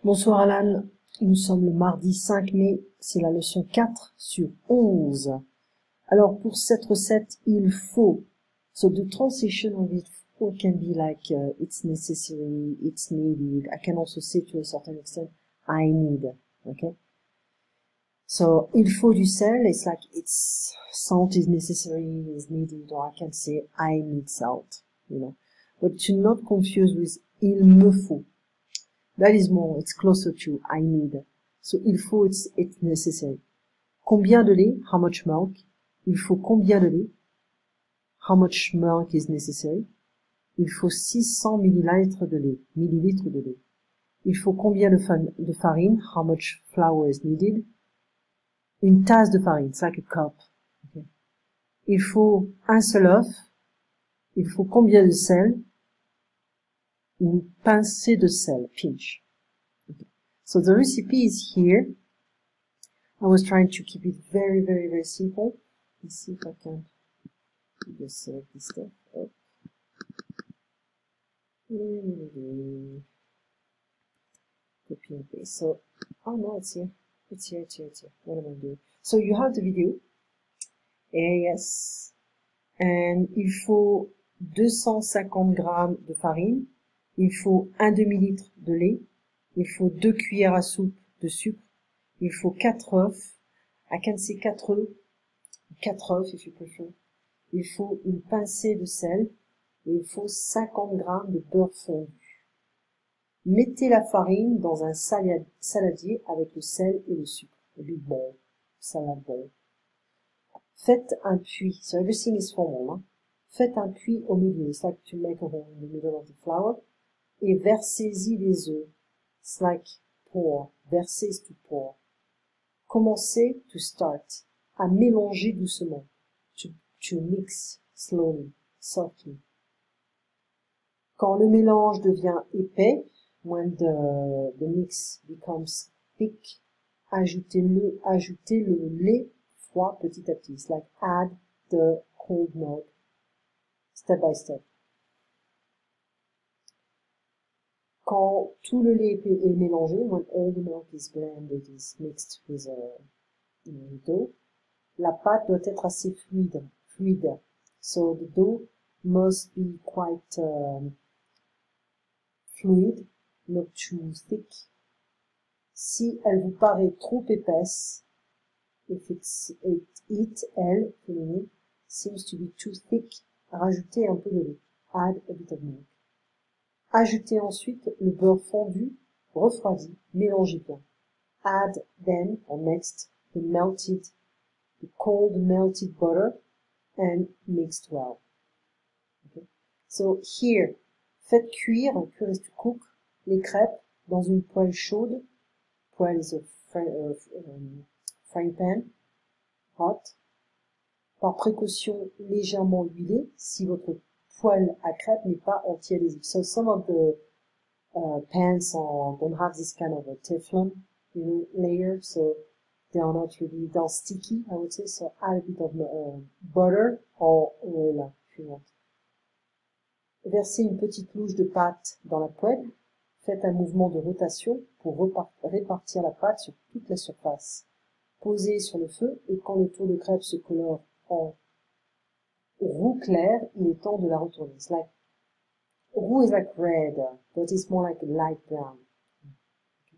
Bonsoir Alan, nous sommes le mardi 5 mai, c'est la leçon 4 sur 11. Alors pour cette recette, il faut, so the transition of it can be like it's necessary, it's needed. I can also say to a certain extent, I need, okay? So il faut du sel, it's like it's salt is necessary, is needed, or I can say I need salt, you know. But to not confuse with il me faut. That is more, it's closer to I need. So il faut, it's necessary. Combien de lait? How much milk? Il faut combien de lait? How much milk is necessary? Il faut 600 millilitres de lait. Millilitres de lait. Il faut combien de farine? How much flour is needed? Une tasse de farine, it's like a cup. Okay. Il faut un seul œuf. Il faut combien de sel? Une pincée de sel, pinch. Okay. So the recipe is here. I was trying to keep it very, very, very simple. Let's see if I can just select this stuff. Oh. Copy and paste. So, oh no, it's here. It's here. What am I doing? So you have the video. Yes. And il faut 250 grammes de farine. Il faut un demi-litre de lait. Il faut 2 cuillères à soupe de sucre. Il faut 4 œufs. I can say 4 œufs. 4 œufs, if you prefer. Il faut une pincée de sel. Et il faut 50 grammes de beurre fondu. Mettez la farine dans un saladier avec le sel et le sucre. Du bon. Salade bon. Faites un puits. So everything is formal. Hein? Faites un puits au milieu. It's like to make a hole in the middle of the flour. Et versez-y les œufs. It's like pour. Verser is to pour. Commencez, to start, à mélanger doucement. To mix slowly, softly. Quand le mélange devient épais, when the mix becomes thick, ajoutez le lait froid petit à petit. It's like add the cold milk, step by step. Quand tout le lait est mélangé, when all the milk is blended, is mixed with the dough, la pâte doit être assez fluide. So the dough must be quite fluid, not too thick. Si elle vous paraît trop épaisse, if elle, féminine, seems to be too thick, rajoutez un peu de lait. Add a bit of milk. Ajoutez ensuite le beurre fondu, refroidi, mélangez bien. Add then, or next, the cold melted butter and mixed well. Okay. So here, faites cuire is to cook, les crêpes dans une poêle chaude. Poêle is a frying pan, hot. Par précaution, légèrement huilée, si votre poêle à crêpes n'est pas anti-adhésif. So some of the pans don't have this kind of a Teflon, layer, so they are not really that sticky, I would say. So add a bit of butter or oil, if you want. Versez une petite louche de pâte dans la poêle. Faites un mouvement de rotation pour répartir la pâte sur toute la surface. Posez sur le feu et quand le tour de crêpe se colore en roux clair, il est temps de la retourner. It's like, roux is like red, but it's more like light brown. Okay.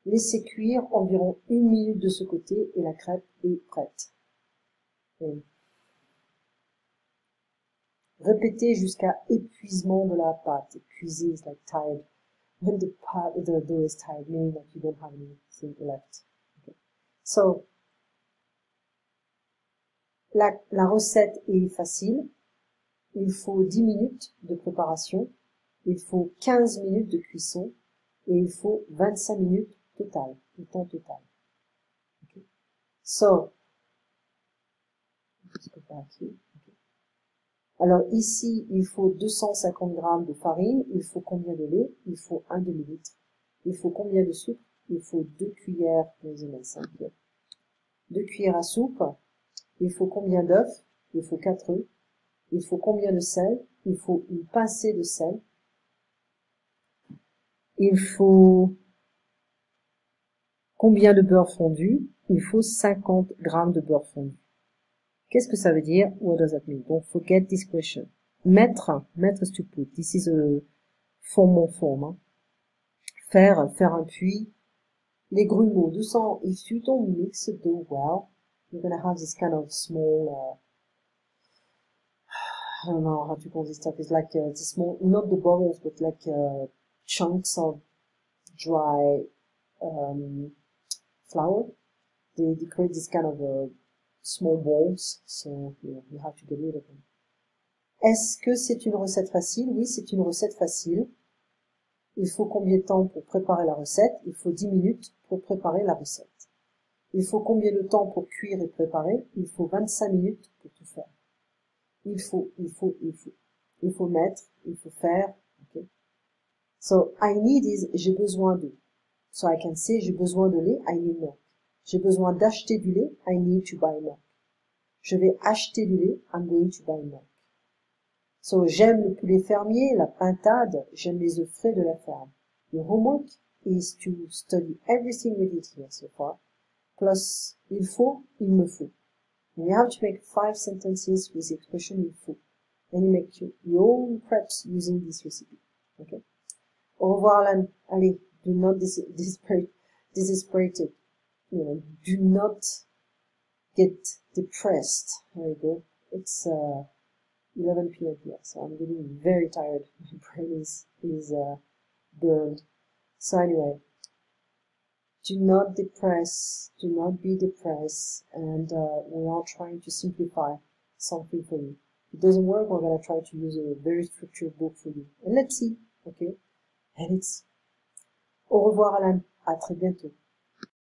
Laissez cuire environ 1 minute de ce côté et la crêpe est prête. Okay. Répétez jusqu'à épuisement de la pâte. Épuisé is like tired. When the dough is tired, meaning that you don't have anything left. Okay. So, la recette est facile. Il faut 10 minutes de préparation. Il faut 15 minutes de cuisson. Et il faut 25 minutes total, le temps total. Okay. So, let's go back here. Okay. Alors ici, il faut 250 grammes de farine. Il faut combien de lait? Il faut 1 demi-litre. Il faut combien de sucre? Il faut 2 cuillères, 2 cuillères à soupe. Il faut combien d'œufs? Il faut 4 œufs. Il faut combien de sel? Il faut une pincée de sel. Il faut Combien de beurre fondu? Il faut 50 grammes de beurre fondu. Qu'est-ce que ça veut dire? What does that mean? Don't forget this question. Mettre is to put. This is a formal form. Hein. Faire un puits. Les grumeaux. If you don't mix the dough well, you're gonna have this kind of small, I don't know how to call this stuff. It's like this small, not the bubbles, but like chunks of dry flour. They create this kind of small balls, so you have to get rid of them. Est-ce que c'est une recette facile? Oui, c'est une recette facile. Il faut combien de temps pour préparer la recette? Il faut 10 minutes pour préparer la recette. Il faut combien de temps pour cuire et préparer? Il faut 25 minutes pour tout faire. Il faut mettre, il faut faire, okay? So, I need is, j'ai besoin de. So I can say, j'ai besoin de lait, I need milk. J'ai besoin d'acheter du lait, I need to buy milk. Je vais acheter du lait, I'm going to buy milk. So, j'aime le poulet fermier, la pintade, j'aime les œufs frais de la ferme. Your homework is to study everything we did here so far, plus il faut, il me faut. And you have to make 5 sentences with the expression il faut. And you make your own crepes using this recipe. Okay? Au revoir, Alan. Allez, do not desperate. You know, do not get depressed. There you go. It's 11 p.m. here, so I'm getting very tired. My brain is burned. So anyway, do not depress, do not be depressed, and we are trying to simplify something for you. If it doesn't work, we're going to try to use a very structured book for you. And let's see, okay? And it's au revoir, Alan. À très bientôt.